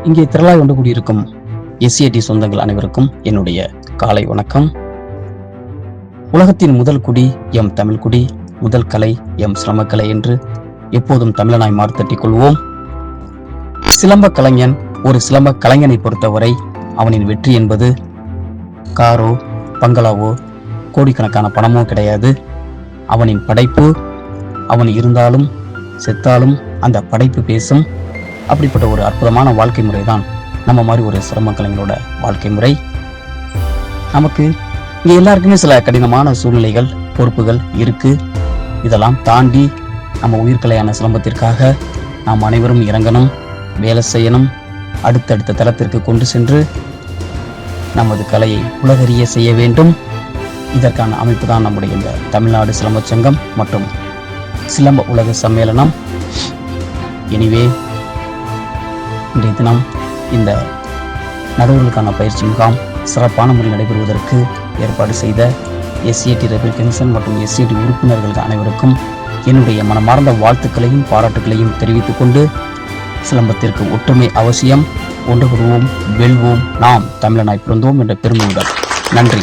இங்கே திரளாய் ஒன்று கூடியிருக்கும் எஸ்சிஐடி சொந்தங்கள் அனைவருக்கும் என்னுடைய காலை வணக்கம். உலகத்தின் முதல் குடி எம் தமிழ் குடி, முதல் கலை எம் சிரமக்கலை என்று எப்போதும் தமிழனாய் மார்த்தட்டிக் கொள்வோம். சிலம்ப கலைஞன் ஒரு சிலம்ப கலைஞனை பொறுத்தவரை அவனின் வெற்றி என்பது காரோ பங்களாவோ கோடிக்கணக்கான பணமோ கிடையாது. அவனின் படைப்பு, அவன் இருந்தாலும் செத்தாலும் அந்த படைப்பு பேசும். அப்படிப்பட்ட ஒரு அற்புதமான வாழ்க்கை முறை தான் நம்ம மாதிரி ஒரு சிரம கலைஞரோட வாழ்க்கை முறை. நமக்கு இங்கே எல்லாருக்குமே சில கடினமான சூழ்நிலைகள், பொறுப்புகள் இருக்கு. இதெல்லாம் தாண்டி நம்ம உயிர்கலையான சிலம்பத்திற்காக நாம் அனைவரும் இறங்கணும், வேலை செய்யணும், அடுத்தடுத்த தளத்திற்கு கொண்டு சென்று நமது கலையை உலகறிய செய்ய வேண்டும். இதற்கான அமைப்பு தான் நம்முடைய இந்த தமிழ்நாடு சிலம்ப சங்கம் மற்றும் சிலம்ப உலக சம்மேளனம். எனவே இன்றைய தினம் இந்த நடுவர்களுக்கான பயிற்சி முகாம் சிறப்பான முறையில் நடைபெறுவதற்கு ஏற்பாடு செய்த எஸ்சிஐடி ரெப்ரசன்டேஷன் மற்றும் எஸ்சிஐடி உறுப்பினர்கள் அனைவருக்கும் என்னுடைய மனமார்ந்த வாழ்த்துக்களையும் பாராட்டுகளையும் தெரிவித்துக் கொண்டு, சிலம்பத்திற்கு ஒற்றுமை அவசியம், ஒன்றுபடுவோம், வெல்வோம், நாம் தமிழனாய் பிறந்தோம் என்ற பெருமையுடன் நன்றி.